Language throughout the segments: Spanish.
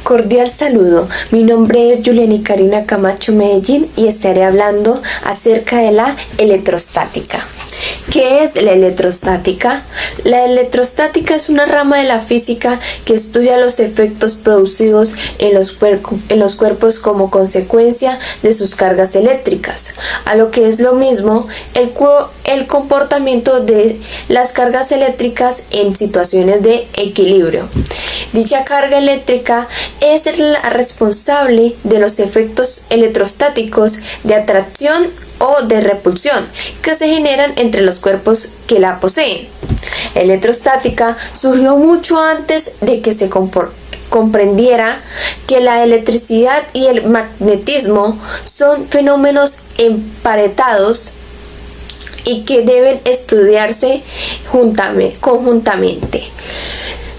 Cordial saludo, mi nombre es Juliana Karina Camacho Medellín y estaré hablando acerca de la electrostática. ¿Qué es la electrostática? La electrostática es una rama de la física que estudia los efectos producidos en los cuerpos como consecuencia de sus cargas eléctricas, a lo que es lo mismo el comportamiento de las cargas eléctricas en situaciones de equilibrio. Dicha carga eléctrica es la responsable de los efectos electrostáticos de atracción o de repulsión que se generan entre los cuerpos que la poseen. La electrostática surgió mucho antes de que se comprendiera que la electricidad y el magnetismo son fenómenos emparentados y que deben estudiarse conjuntamente.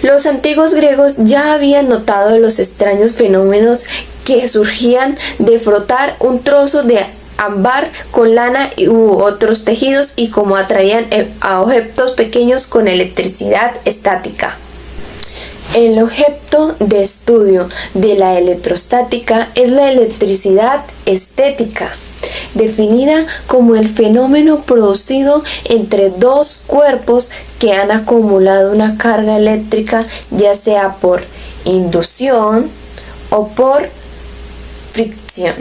Los antiguos griegos ya habían notado los extraños fenómenos que surgían de frotar un trozo de ámbar con lana u otros tejidos y cómo atraían a objetos pequeños con electricidad estática. El objeto de estudio de la electrostática es la electricidad estática, definida como el fenómeno producido entre dos cuerpos que han acumulado una carga eléctrica, ya sea por inducción o por fricción.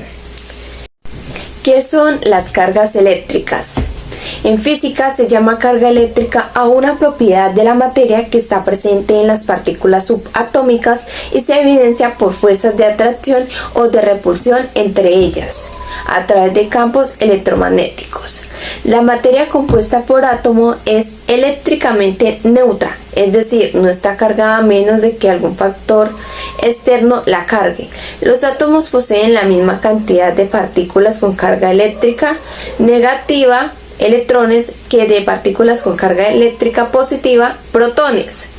¿Qué son las cargas eléctricas? En física se llama carga eléctrica a una propiedad de la materia que está presente en las partículas subatómicas y se evidencia por fuerzas de atracción o de repulsión entre ellas, a través de campos electromagnéticos. La materia compuesta por átomo es eléctricamente neutra, es decir, no está cargada a menos de que algún factor externo la cargue. Los átomos poseen la misma cantidad de partículas con carga eléctrica negativa, electrones, que de partículas con carga eléctrica positiva, protones.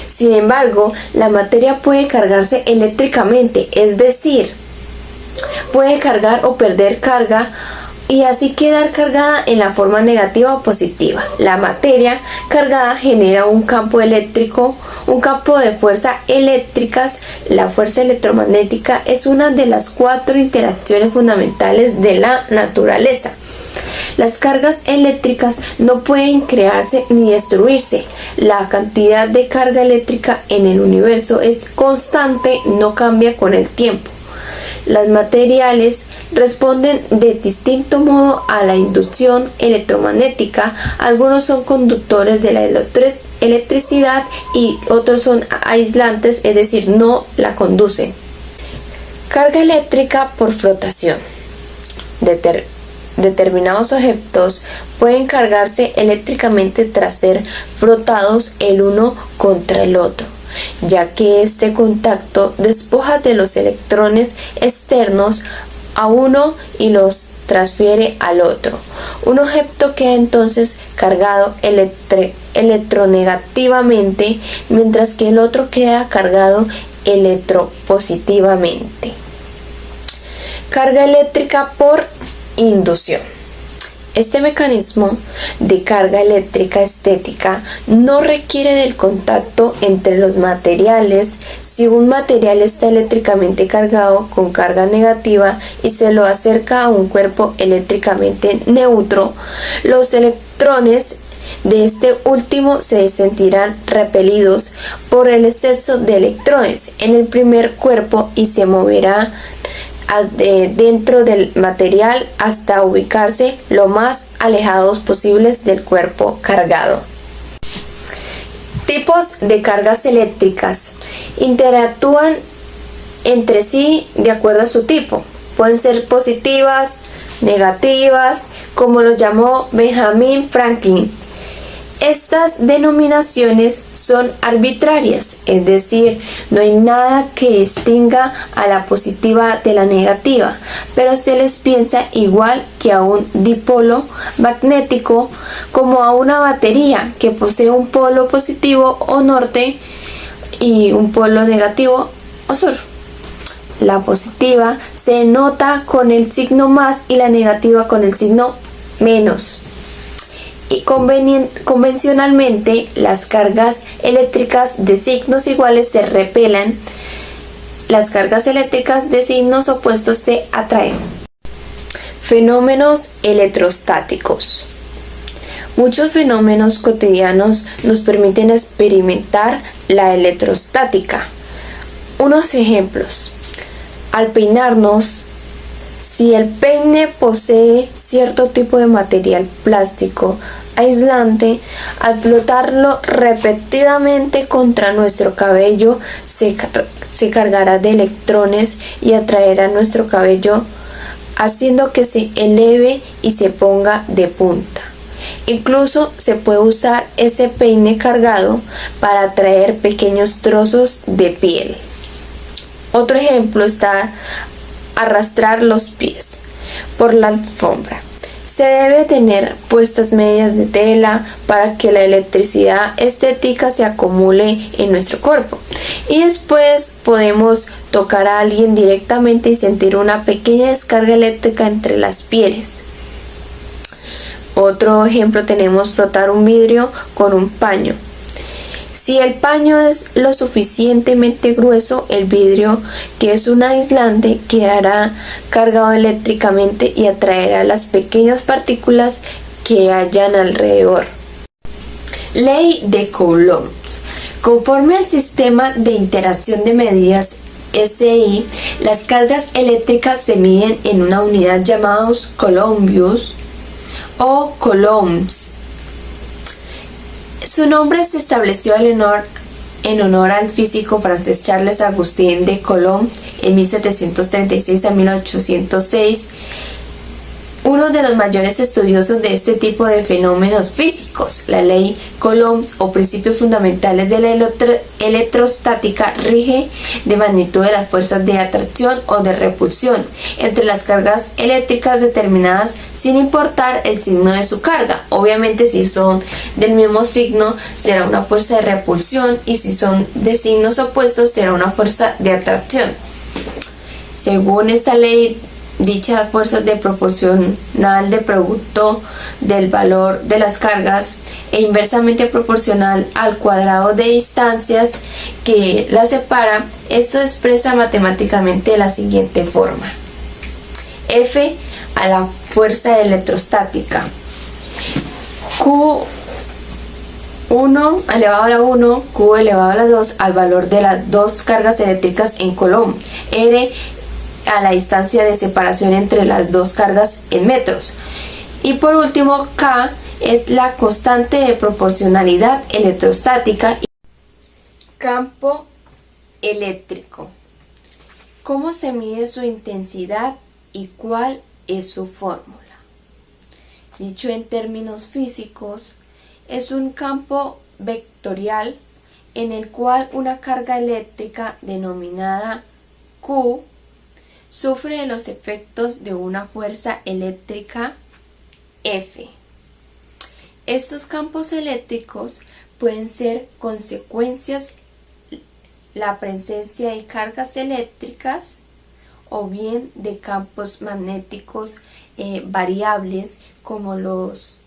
Sin embargo, la materia puede cargarse eléctricamente, es decir, puede cargar o perder carga y así quedar cargada en la forma negativa o positiva. La materia cargada genera un campo eléctrico, un campo de fuerzas eléctricas. La fuerza electromagnética es una de las 4 interacciones fundamentales de la naturaleza. Las cargas eléctricas no pueden crearse ni destruirse. La cantidad de carga eléctrica en el universo es constante, no cambia con el tiempo. Los materiales responden de distinto modo a la inducción electromagnética. Algunos son conductores de la electricidad y otros son aislantes, es decir, no la conducen. Carga eléctrica por frotación. Determinados objetos pueden cargarse eléctricamente tras ser frotados el uno contra el otro, ya que este contacto despoja de los electrones externos a uno y los transfiere al otro. Un objeto queda entonces cargado electronegativamente, mientras que el otro queda cargado electropositivamente. Carga eléctrica por inducción. Este mecanismo de carga eléctrica estática no requiere del contacto entre los materiales. Si un material está eléctricamente cargado con carga negativa y se lo acerca a un cuerpo eléctricamente neutro, los electrones de este último se sentirán repelidos por el exceso de electrones en el primer cuerpo y se moverá dentro del material hasta ubicarse lo más alejados posibles del cuerpo cargado. Tipos de cargas eléctricas interactúan entre sí de acuerdo a su tipo. Pueden ser positivas, negativas, como lo llamó Benjamin Franklin. Estas denominaciones son arbitrarias, es decir, no hay nada que distinga a la positiva de la negativa, pero se les piensa igual que a un dipolo magnético, como a una batería que posee un polo positivo o norte y un polo negativo o sur. La positiva se nota con el signo más y la negativa con el signo menos. Y convencionalmente las cargas eléctricas de signos iguales se repelen las cargas eléctricas de signos opuestos se atraen. Fenómenos electrostáticos. Muchos fenómenos cotidianos nos permiten experimentar la electrostática. Unos ejemplos. Al peinarnos, si el peine posee cierto tipo de material plástico aislante, al flotarlo repetidamente contra nuestro cabello se cargará de electrones y atraerá nuestro cabello, haciendo que se eleve y se ponga de punta. Incluso se puede usar ese peine cargado para atraer pequeños trozos de piel. Otro ejemplo está arrastrar los pies por la alfombra. Se debe tener puestas medias de tela para que la electricidad estática se acumule en nuestro cuerpo. Y después podemos tocar a alguien directamente y sentir una pequeña descarga eléctrica entre las pieles. Otro ejemplo tenemos frotar un vidrio con un paño. Si el paño es lo suficientemente grueso, el vidrio, que es un aislante, quedará cargado eléctricamente y atraerá las pequeñas partículas que hayan alrededor. Ley de Coulomb. Conforme al sistema de interacción de medidas SI, las cargas eléctricas se miden en una unidad llamados coulombs o coulombs. Su nombre se estableció en honor al físico francés Charles Augustin de Coulomb en 1736 a 1806, uno de los mayores estudiosos de este tipo de fenómenos físicos. La ley Coulomb o principios fundamentales de la electrostática rige de magnitud de las fuerzas de atracción o de repulsión entre las cargas eléctricas determinadas sin importar el signo de su carga. Obviamente, si son del mismo signo será una fuerza de repulsión y si son de signos opuestos será una fuerza de atracción. Según esta ley, dicha fuerza de proporcional de producto del valor de las cargas e inversamente proporcional al cuadrado de distancias que las separa. Esto se expresa matemáticamente de la siguiente forma: F a la fuerza electrostática, Q1 elevado a la 1, Q elevado a la 2 al valor de las dos cargas eléctricas en Coulomb, R a la distancia de separación entre las dos cargas en metros. Y por último, K es la constante de proporcionalidad electrostática. Campo eléctrico. ¿Cómo se mide su intensidad y cuál es su fórmula? Dicho en términos físicos, es un campo vectorial en el cual una carga eléctrica denominada Q sufre de los efectos de una fuerza eléctrica F. Estos campos eléctricos pueden ser consecuencias la presencia de cargas eléctricas o bien de campos magnéticos variables, como los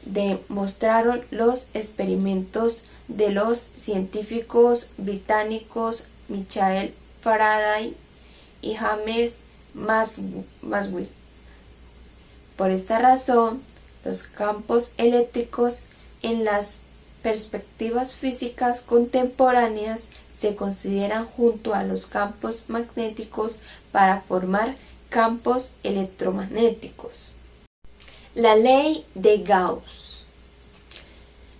demostraron los experimentos de los científicos británicos Michael Faraday y James Maxwell. Por esta razón, los campos eléctricos en las perspectivas físicas contemporáneas se consideran junto a los campos magnéticos para formar campos electromagnéticos. La ley de Gauss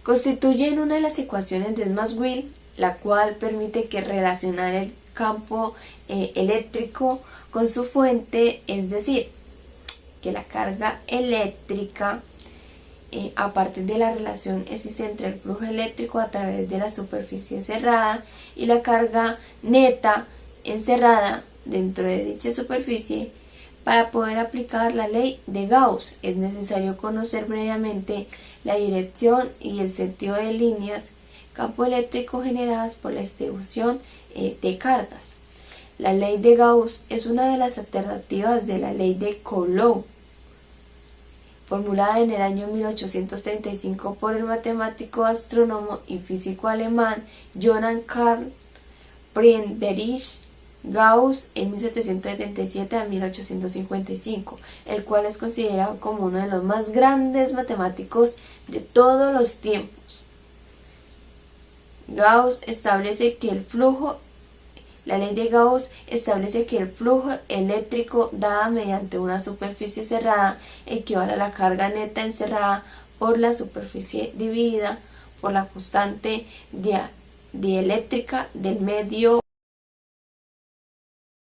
constituye una de las ecuaciones de Maxwell, la cual permite que relacionar el campo eléctrico con su fuente, es decir, que la carga eléctrica a partir de la relación existe entre el flujo eléctrico a través de la superficie cerrada y la carga neta encerrada dentro de dicha superficie. Para poder aplicar la ley de Gauss es necesario conocer previamente la dirección y el sentido de líneas campo eléctrico generadas por la distribución de cargas. La ley de Gauss es una de las alternativas de la ley de Coulomb, formulada en el año 1835 por el matemático, astrónomo y físico alemán Johann Carl Friedrich Gauss en 1777 a 1855, el cual es considerado como uno de los más grandes matemáticos de todos los tiempos. La ley de Gauss establece que el flujo eléctrico dada mediante una superficie cerrada equivale a la carga neta encerrada por la superficie dividida por la constante dieléctrica del medio